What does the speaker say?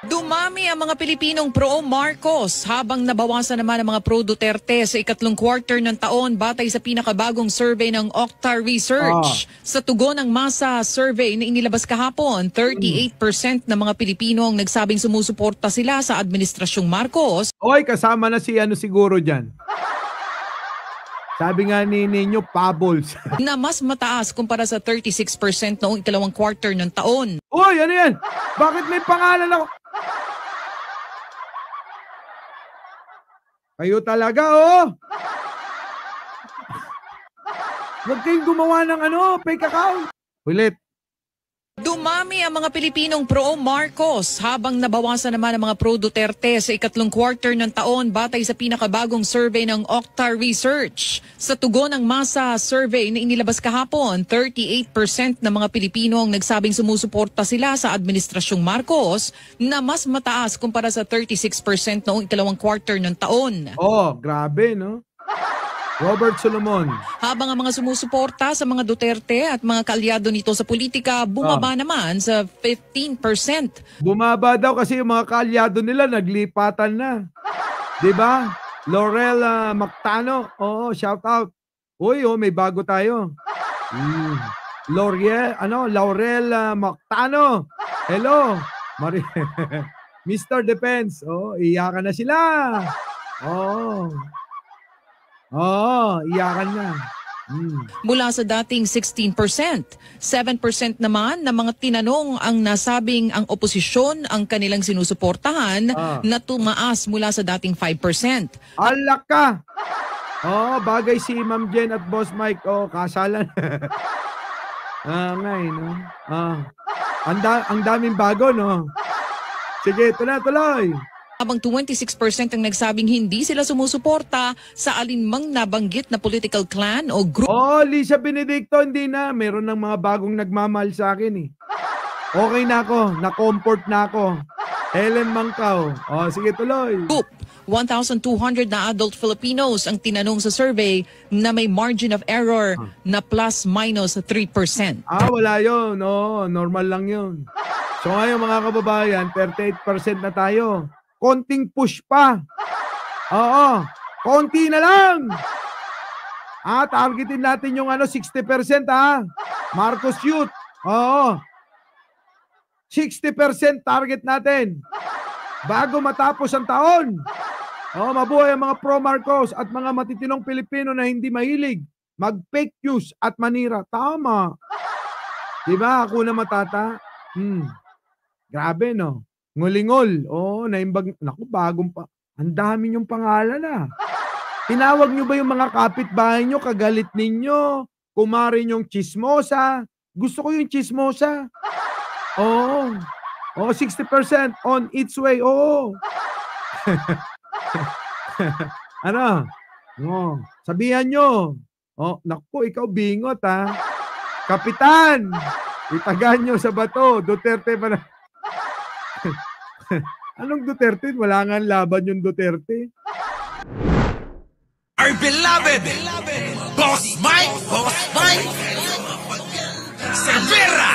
Dumami ang mga Pilipinong pro-Marcos habang nabawasan naman ang mga pro-Duterte sa ikatlong quarter ng taon batay sa pinakabagong survey ng Okta Research. Sa tugon ng masa survey na inilabas kahapon, 38% ng mga Pilipino ang nagsabing sumusuporta sila sa Administrasyong Marcos. Oy, kasama na si ano siguro dyan. Sabi nga ni Ninyo, Pabols. Na mas mataas kumpara sa 36% noong ikalawang quarter ng taon. Oy, ano yan? Bakit may pangalan ako? Kayo talaga, oh! Huwag kayong gumawa ng fake account. Ulit. Dumami ang mga Pilipinong pro-Marcos habang nabawasan naman ang mga pro-Duterte sa ikatlong quarter ng taon batay sa pinakabagong survey ng Okta Research. Sa tugon ng masa survey na inilabas kahapon, 38% ng mga Pilipino ang nagsabing sumusuporta sila sa Administrasyong Marcos na mas mataas kumpara sa 36% noong ikalawang quarter ng taon. Oh, grabe, no? Robert Solomon. Habang ang mga sumusuporta sa mga Duterte at mga kaalyado nito sa politika bumaba naman sa 15%. Bumaba daw kasi yung mga kaalyado nila naglipatan na. 'Di ba? Laurel Mactano. Oo, shout out. Uy, may bago tayo. Laurel Mactano. Hello. Mr. Defense. Iyakan na sila. Iyakan na. Mula sa dating 16%, 7% naman ng mga tinanong ang nasabing ang oposisyon ang kanilang sinusuportahan na tumaas mula sa dating 5%. Alak ka! Bagay si Ma'am Jen at Boss Mike. Kasalan. No? Ang daming bago, no? Sige, tuloy. Habang 26% ang nagsabing hindi sila sumusuporta sa alinmang nabanggit na political clan o group. Lisa Benedicto, hindi na. Meron ng mga bagong nagmamahal sa akin eh. Okay na ako. Na-comfort na ako. Helen Mangkaw. Sige, tuloy. 1,200 na adult Filipinos ang tinanong sa survey na may margin of error na plus-minus 3%. Wala yun. Normal lang yun. So ngayon mga kababayan, 38% na tayo. Konting push pa. Konti na lang. Targetin natin yung 60% Marcos Youth. 60% target natin. Bago matapos ang taon. Mabuhay ang mga pro-Marcos at mga matitinong Pilipino na hindi mahilig mag-fake news at manira. Tama. Diba? Ako na Matata. Grabe, no? Ngulingol. Naimbag. Naku, bagong pa. Ang dami niyong pangalan Tinawag niyo ba yung mga kapitbahay niyo, kagalit ninyo, kumari niyong chismosa? Gusto ko yung chismosa. 60% on its way. Sabihan niyo. Naku, ikaw bingot Kapitan, itagan niyo sa bato. Duterte pa na. Anong Duterte? Wala nga laban yung Duterte. Our beloved Boss Mike Cervera.